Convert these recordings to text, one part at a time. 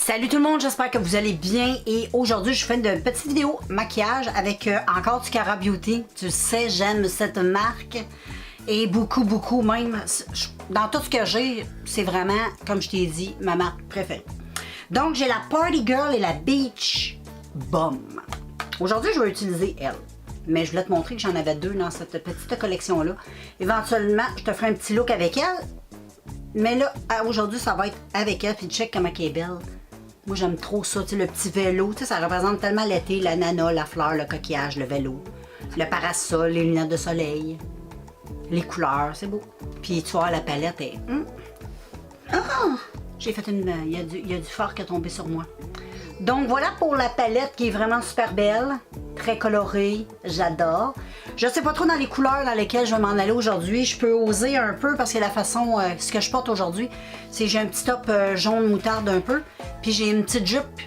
Salut tout le monde, j'espère que vous allez bien et aujourd'hui je fais une petite vidéo maquillage avec encore du Cara Beauty. Tu sais, j'aime cette marque et beaucoup même. Dans tout ce que j'ai, c'est vraiment, comme je t'ai dit, ma marque préférée. Donc j'ai la Party Girl et la Beach Bum. Aujourd'hui je vais utiliser elle. Mais je voulais te montrer que j'en avais deux dans cette petite collection-là. Éventuellement, je te ferai un petit look avec elle. Mais là, aujourd'hui, ça va être avec elle. Puis check comment elle est belle. Moi, j'aime trop ça, tu sais, le petit vélo. Tu sais, ça représente tellement l'été, la nana, la fleur, le coquillage, le vélo, le parasol, les lunettes de soleil, les couleurs, c'est beau. Puis tu vois, la palette est... J'ai fait une... Il y a du fard qui est tombé sur moi. Donc voilà pour la palette qui est vraiment super belle, très colorée, j'adore. Je sais pas trop dans les couleurs dans lesquelles je vais m'en aller aujourd'hui. Je peux oser un peu parce que la façon, ce que je porte aujourd'hui, c'est j'ai un petit top jaune moutarde un peu, puis j'ai une petite jupe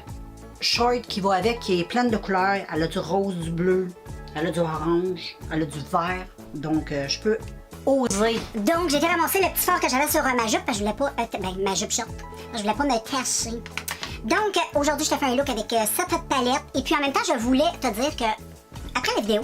short qui va avec, qui est pleine de couleurs. Elle a du rose, du bleu, elle a du orange, elle a du vert, donc je peux oser. Donc j'ai été ramasser le petit fard que j'avais sur ma jupe, parce que je voulais pas, ma jupe short, je voulais pas me cacher. Donc, aujourd'hui, je te fais un look avec cette palette. Et puis, en même temps, je voulais te dire que, après la vidéo,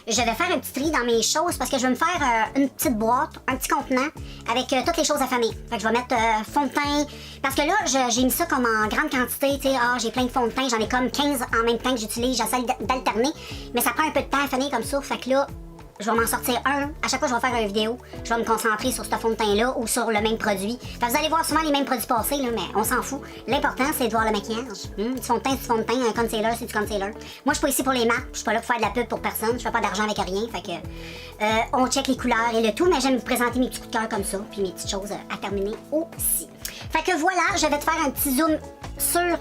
je vais faire un petit tri dans mes choses parce que je vais me faire une petite boîte, un petit contenant avec toutes les choses à famille. Fait que je vais mettre fond de teint. Parce que là, j'ai mis ça comme en grande quantité. Tu sais, j'ai plein de fond de teint. J'en ai comme 15 en même temps que j'utilise. J'essaie d'alterner. Mais ça prend un peu de temps à finir comme ça. Fait que là, je vais m'en sortir un. À chaque fois que je vais faire une vidéo, je vais me concentrer sur ce fond de teint-là ou sur le même produit. Fait que vous allez voir souvent les mêmes produits passer, là, mais on s'en fout. L'important, c'est de voir le maquillage. Du fond de teint, c'est du fond de teint. Un concealer, c'est du concealer. Moi, je suis pas ici pour les marques. Je suis pas là pour faire de la pub pour personne. Je fais pas d'argent avec rien. Fait que on check les couleurs et le tout, mais j'aime vous présenter mes petits coups de cœur comme ça, puis mes petites choses à terminer aussi. Fait que voilà, je vais te faire un petit zoom sur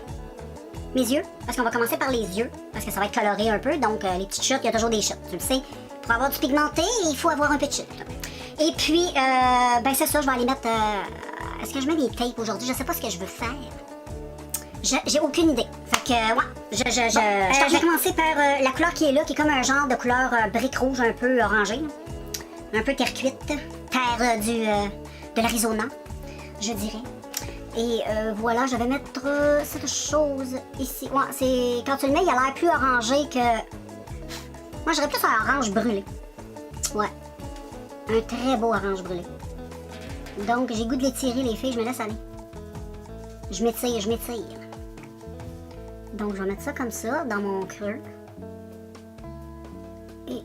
mes yeux, parce qu'on va commencer par les yeux, parce que ça va être coloré un peu. Donc, les petites chutes, il y a toujours des chutes, tu le sais. Pour avoir du pigmenté, il faut avoir un peu de chute. Et puis, ben c'est ça, je vais aller mettre... Est-ce que je mets des tapes aujourd'hui? Je sais pas ce que je veux faire. J'ai aucune idée. Fait que, ouais, je vais commencer par la couleur qui est là, qui est comme un genre de couleur brique rouge un peu orangée. Un peu terre cuite. Terre de l'Arizona, je dirais. Et voilà, je vais mettre cette chose ici. Ouais, c'est... Quand tu le mets, il a l'air plus orangé que... Moi, j'aurais plus un orange brûlé. Ouais. Un très beau orange brûlé. Donc, j'ai goût de l'étirer, les filles. Je me laisse aller. Je m'étire, je m'étire. Donc, je vais mettre ça comme ça, dans mon creux. Et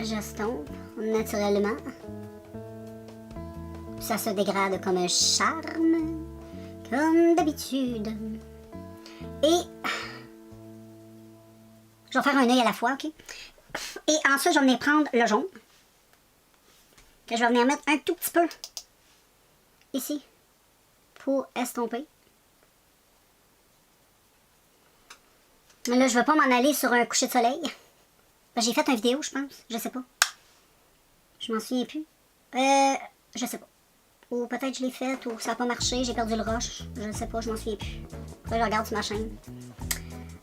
j'estompe naturellement. Ça se dégrade comme un charme. Comme d'habitude. Et... je vais faire un œil à la fois, ok? Et ensuite, je vais venir prendre le jaune. Que je vais venir mettre un tout petit peu ici pour estomper. Mais là, je ne veux pas m'en aller sur un coucher de soleil. J'ai fait une vidéo, je pense. Je sais pas. Je m'en souviens plus. Je sais pas. Ou peut-être je l'ai faite, ou ça n'a pas marché, j'ai perdu le rush. Je ne sais pas, je m'en souviens plus. Là, je regarde sur ma chaîne.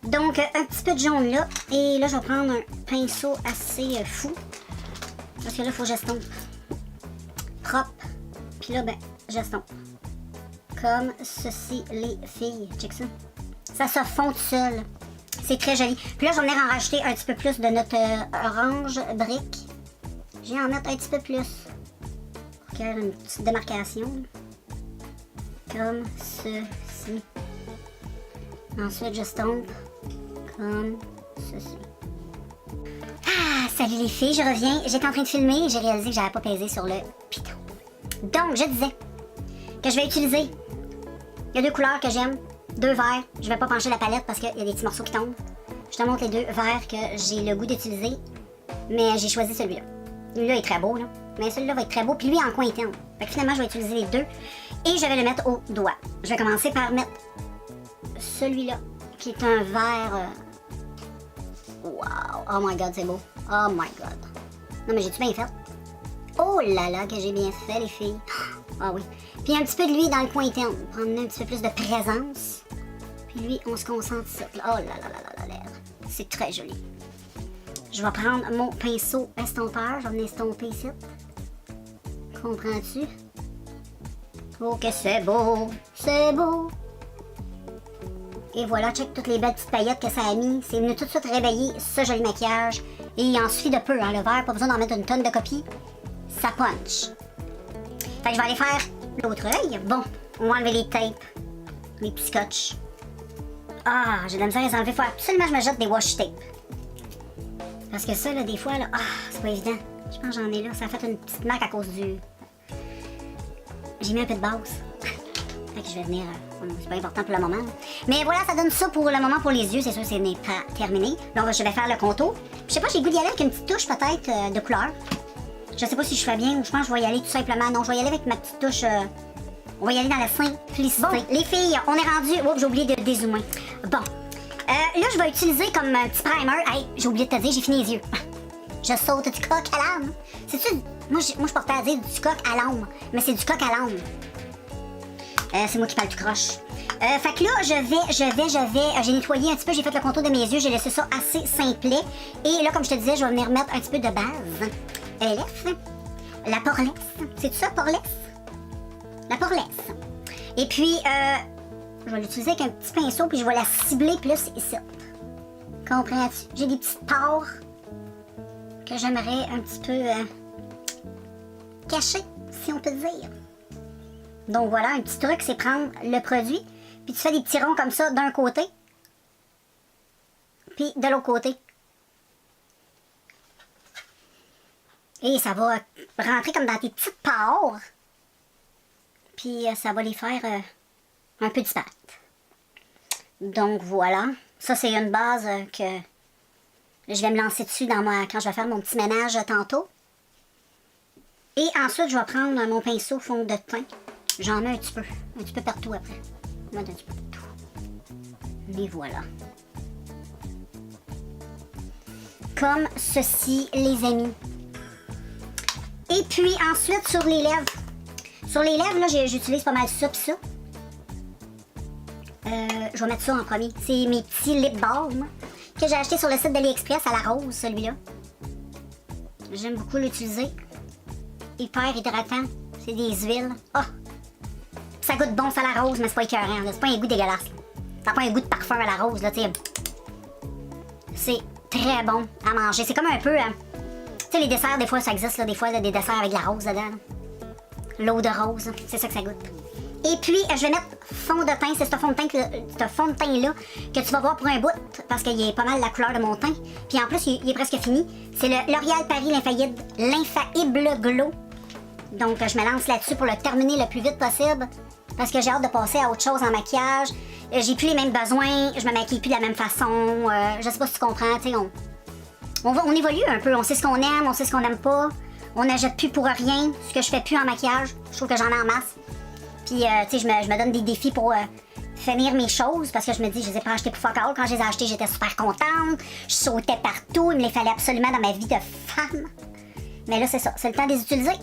Donc, un petit peu de jaune là. Et là, je vais prendre un pinceau assez fou. Parce que là, il faut que j'estompe. Propre. Puis là, ben, j'estompe. Comme ceci, les filles. Check ça. Ça se fond tout seul. C'est très joli. Puis là, je vais venir en rajouter un petit peu plus de notre orange brique. Je vais en mettre un petit peu plus. Pour qu'il y ait une petite démarcation. Comme ceci. Ensuite, j'estompe. Comme ceci. Ah, salut les filles, je reviens. J'étais en train de filmer et j'ai réalisé que j'avais pas pesé sur le piton. Donc, je disais que je vais utiliser... Il y a deux couleurs que j'aime, deux verts. Je vais pas pencher la palette parce qu'il y a des petits morceaux qui tombent. Je te montre les deux verts que j'ai le goût d'utiliser. Mais j'ai choisi celui-là. Celui-là est très beau, là. Mais celui-là va être très beau. Puis lui, en coin interne. Fait que finalement, je vais utiliser les deux. Et je vais le mettre au doigt. Je vais commencer par mettre celui-là, qui est un vert... Wow! Oh my god, c'est beau. Oh my god. Non, mais j'ai-tu bien fait? Oh là là, que j'ai bien fait, les filles. Ah oui. Puis un petit peu de lui dans le coin interne. Prendre un petit peu plus de présence. Puis lui, on se concentre sur... Oh là là là là là. C'est très joli. Je vais prendre mon pinceau estompeur. Je vais venir estomper ici. Comprends-tu? Oh que c'est beau! C'est beau! Et voilà, check toutes les belles petites paillettes que ça a mis. C'est venu tout de suite réveiller ce joli maquillage. Et il en suffit de peu, hein, le verre, pas besoin d'en mettre une tonne de copies. Ça punch. Fait que je vais aller faire l'autre œil. Bon, on va enlever les tapes, les petits scotch. Ah, j'ai de la misère à les enlever. Faut absolument que je me jette des washi tape. Parce que ça, là, des fois, là, c'est pas évident. Je pense que j'en ai là. Ça a fait une petite marque à cause du... J'ai mis un peu de base. Fait que je vais venir... c'est pas important pour le moment. Là. Mais voilà, ça donne ça pour le moment pour les yeux. C'est sûr, c'est n'est pas terminé. Donc, je vais faire le contour. Je sais pas, j'ai le goût d'y aller avec une petite touche, peut-être, de couleur. Je sais pas si je fais bien ou je pense que je vais y aller tout simplement. Non, je vais y aller avec ma petite touche... On va y aller dans la simplicité. Bon, les filles, on est rendu... Oh, j'ai oublié de dézoomer. Bon. Là, je vais utiliser comme un petit primer. Hey, j'ai oublié de te dire, j'ai fini les yeux. Je saute du coq à l'âme. C'est-tu... Moi, je portais à dire du coq à l'âme. Mais c'est du coq à l'âme. C'est moi qui parle tout croche. Fait que là, j'ai nettoyé un petit peu, j'ai fait le contour de mes yeux, j'ai laissé ça assez simplet. Et là, comme je te disais, je vais venir mettre un petit peu de base. LF. La porlesse. C'est ça, porlesse? La porlesse. Et puis, je vais l'utiliser avec un petit pinceau, puis je vais la cibler plus ici. Comprends-tu? J'ai des petites pores que j'aimerais un petit peu cacher, si on peut dire. Donc voilà, un petit truc, c'est prendre le produit, puis tu fais des petits ronds comme ça d'un côté, puis de l'autre côté. Et ça va rentrer comme dans tes petites pores. Puis ça va les faire un peu disparaître. Donc voilà. Ça, c'est une base que je vais me lancer dessus quand je vais faire mon petit ménage tantôt. Et ensuite, je vais prendre mon pinceau fond de teint. J'en mets un petit peu partout après. Je vais mettre un petit peu partout. Et voilà. Comme ceci, les amis. Et puis ensuite, sur les lèvres. Sur les lèvres, là, j'utilise pas mal ça pis ça. Je vais mettre ça en premier. C'est mes petits lip balm que j'ai acheté sur le site d'AliExpress à la rose, celui-là. J'aime beaucoup l'utiliser. Hyper hydratant. C'est des huiles. Oh! Ça goûte bon, ça la rose, mais c'est pas écœurant. C'est pas un goût dégueulasse. Ça n'a pas un goût de parfum à la rose, là, tu sais. C'est très bon à manger. C'est comme un peu... tu sais, les desserts, des fois, ça existe, là, des fois, là, des desserts avec de la rose dedans. L'eau de rose, c'est ça que ça goûte. Et puis, je vais mettre fond de teint. C'est ce fond de teint-là que tu vas voir pour un bout, parce qu'il est pas mal la couleur de mon teint. Puis en plus, il est presque fini. C'est le L'Oréal Paris l'Infaillible Glow. Donc, je me lance là-dessus pour le terminer le plus vite possible, parce que j'ai hâte de passer à autre chose en maquillage. J'ai plus les mêmes besoins, je me maquille plus de la même façon. Je sais pas si tu comprends, tu sais, on évolue un peu. On sait ce qu'on aime, on sait ce qu'on n'aime pas. On n'achète plus pour rien, ce que je fais plus en maquillage. Je trouve que j'en ai en masse. Puis, tu sais, je me donne des défis pour finir mes choses, parce que je me dis, je les ai pas achetées pour fuck all. Quand je les ai achetées, j'étais super contente. Je sautais partout, il me les fallait absolument dans ma vie de femme. Mais là, c'est ça, c'est le temps de les utiliser.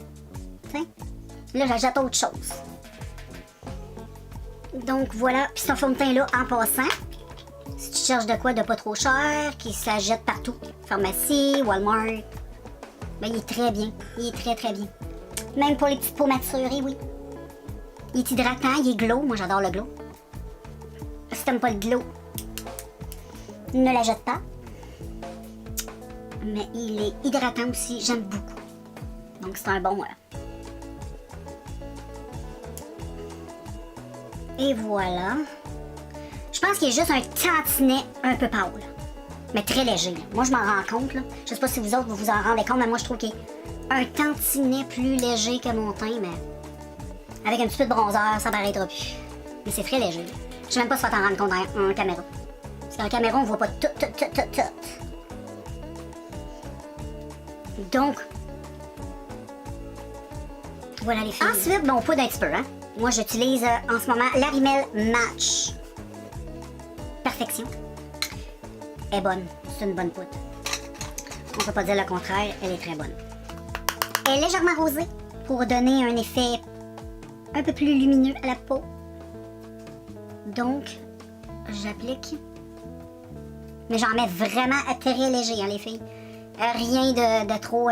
T'sais? Là, j'achète autre chose. Donc, voilà. Puis, ce fond de teint-là, en passant, si tu cherches de quoi de pas trop cher, qui s'achète partout, pharmacie, Walmart, ben, il est très bien. Il est très, très bien. Même pour les petites peaux maturées, oui. Il est hydratant, il est glow. Moi, j'adore le glow. Si t'aimes pas le glow, ne la jette pas. Mais il est hydratant aussi. J'aime beaucoup. Donc, c'est un bon... Et voilà. Je pense qu'il est juste un tantinet un peu pâle. Mais très léger. Là. Moi, je m'en rends compte. Là. Je sais pas si vous autres, vous en rendez compte, mais moi, je trouve qu'il est un tantinet plus léger que mon teint, mais avec un petit peu de bronzer, ça paraîtra plus. Mais c'est très léger. Je sais même pas si tu vas t'en rendre compte en caméra. Parce qu'en caméra, on voit pas tout. Donc, voilà les filles. Ensuite, bon, poudre un petit peu, hein. Moi, j'utilise en ce moment la Rimmel Match. Perfection. Elle est bonne. C'est une bonne poudre. On peut pas dire le contraire, elle est très bonne. Elle est légèrement rosée pour donner un effet un peu plus lumineux à la peau. Donc, j'applique. Mais j'en mets vraiment à très léger, hein, les filles. Rien de trop...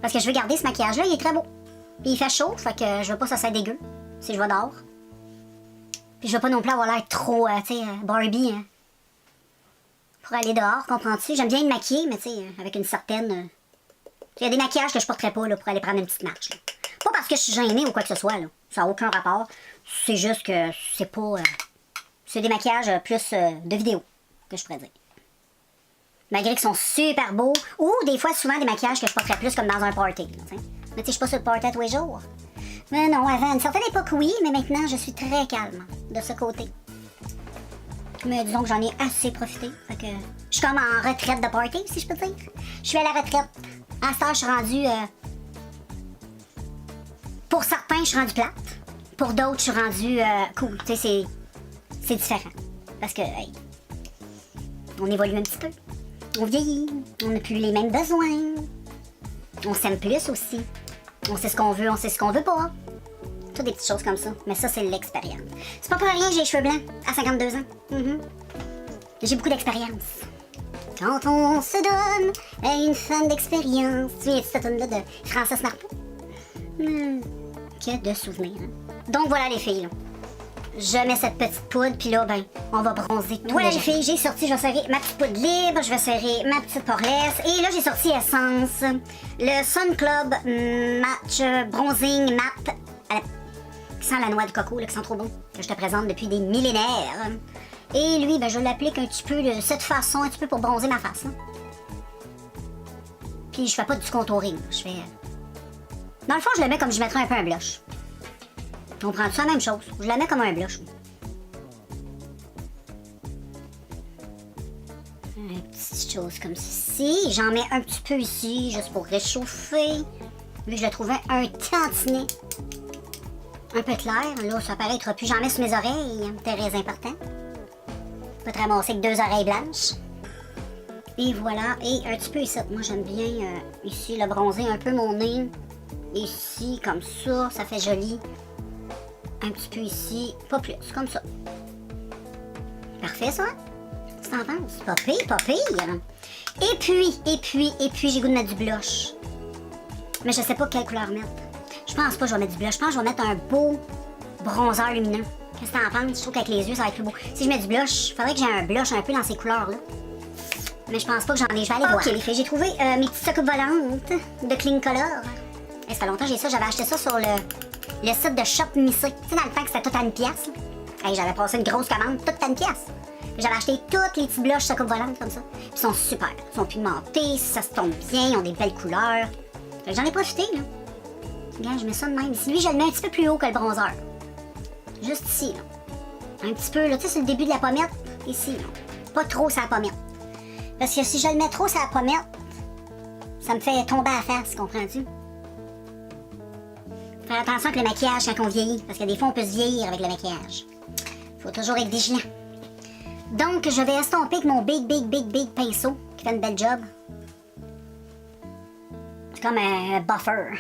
Parce que je veux garder ce maquillage-là, il est très beau. Puis il fait chaud, fait que je veux pas que ça soit dégueu si je vais dehors. Puis je veux pas non plus avoir l'air trop, tu sais, Barbie, hein. Pour aller dehors, comprends-tu? J'aime bien me maquiller, mais tu sais, avec une certaine... Il y a des maquillages que je porterais pas, là, pour aller prendre une petite marche, là. Pas parce que je suis gênée ou quoi que ce soit, là. Ça n'a aucun rapport. C'est juste que c'est pas... c'est des maquillages plus de vidéo, que je pourrais dire. Malgré qu'ils sont super beaux, ou des fois, souvent, des maquillages que je porterais plus comme dans un party, là, t'sais. Mais tu sais, je suis pas sur le party à tous les jours. Mais non, avant une certaine époque, oui, mais maintenant, je suis très calme de ce côté. Mais disons que j'en ai assez profité. Fait que je suis comme en retraite de party, si je peux dire. Je suis à la retraite. À ce temps, je suis rendue... Pour certains, je suis rendue plate. Pour d'autres, je suis rendue cool. Tu sais, c'est différent. Parce que, hey, on évolue un petit peu. On vieillit. On n'a plus les mêmes besoins. On s'aime plus aussi. On sait ce qu'on veut, on sait ce qu'on veut pas. Toutes des petites choses comme ça. Mais ça, c'est l'expérience. C'est pas pour rien que j'ai les cheveux blancs à 52 ans. J'ai beaucoup d'expérience. Quand on se donne à une femme d'expérience. Tu viens de cette tune-là de Frances Marpeau? Que de souvenirs. Hein? Donc voilà les filles. Là. Je mets cette petite poudre, puis là, ben, on va bronzer tout. Voilà les filles, j'ai sorti, je vais serrer ma petite poudre libre, je vais serrer ma petite porlesse. Et là, j'ai sorti Essence, le Sun Club Match Bronzing Matte, qui sent la noix de coco, là, qui sent trop bon, que je te présente depuis des millénaires. Et lui, ben, je l'applique un petit peu de cette façon, un petit peu pour bronzer ma face. Là. Puis je fais pas du contouring, je fais... Dans le fond, je le mets comme je mettrais un peu un blush. On prend ça la même chose. Je la mets comme un blush. Une petite chose comme ceci. J'en mets un petit peu ici, juste pour réchauffer. Vu que je le trouvais un tantinet. Un peu clair. Là, ça paraîtra plus. J'en mets sur mes oreilles. Très important. Je peux te ramasser avec 2 oreilles blanches. Et voilà. Et un petit peu ici. Moi, j'aime bien ici le bronzer un peu mon nez. Ici, comme ça fait joli. Un petit peu ici, pas plus, comme ça. Parfait, ça? Tu t'en penses? Pas pire, pas pire. Et puis, j'ai goût de mettre du blush. Mais je sais pas quelle couleur mettre. Je pense pas que je vais mettre du blush. Je pense que je vais mettre un beau bronzer lumineux. Qu'est-ce que t'en penses? Je trouve qu'avec les yeux, ça va être plus beau. Si je mets du blush, il faudrait que j'ai un blush un peu dans ces couleurs-là. Mais je pense pas que j'en ai. Je vais aller voir. Ok, les filles, j'ai trouvé mes petites soucoupes volantes de Clean Color. Et ça fait longtemps que j'ai ça. J'avais acheté ça sur le site de Shop Missy. Tu sais, dans le temps que c'était tout à une pièce. Hey, j'avais passé une grosse commande, toute à une pièce. J'avais acheté toutes les petits blushs soucoupes volantes comme ça. Puis ils sont super. Ils sont pigmentés, ça se tombe bien, ils ont des belles couleurs. J'en ai profité, là. Regarde, je mets ça de même ici. Lui, je le mets un petit peu plus haut que le bronzer. Juste ici, là. Un petit peu, là. Tu sais, c'est le début de la pommette. Ici, là. Pas trop sur la pommette. Parce que si je le mets trop sur la pommette, ça me fait tomber à la face, comprends-tu? Faire attention avec le maquillage quand on vieillit, parce que des fois on peut se vieillir avec le maquillage. Faut toujours être vigilant. Donc je vais estomper avec mon big pinceau qui fait une belle job. C'est comme un buffer.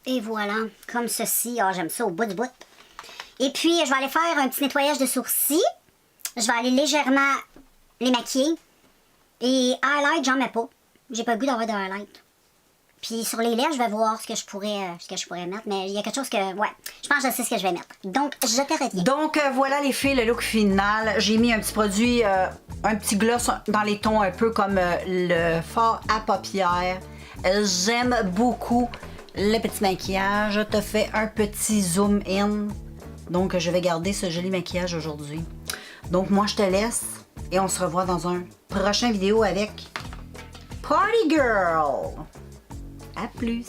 Et voilà, comme ceci. Ah, j'aime ça au bout du bout. Et puis je vais aller faire un petit nettoyage de sourcils. Je vais aller légèrement les maquiller. Et highlight, j'en mets pas. J'ai pas le goût d'avoir de highlight. Puis sur les lèvres, je vais voir ce que je pourrais mettre. Mais il y a quelque chose que... Ouais, je pense que je sais ce que je vais mettre. Donc, je te reviens. Donc, voilà les filles, le look final. J'ai mis un petit produit, un petit gloss dans les tons un peu comme le fard à paupières. J'aime beaucoup le petit maquillage. Je te fais un petit zoom in. Donc, je vais garder ce joli maquillage aujourd'hui. Donc, moi, je te laisse. Et on se revoit dans un prochain vidéo avec Party Girl. À plus!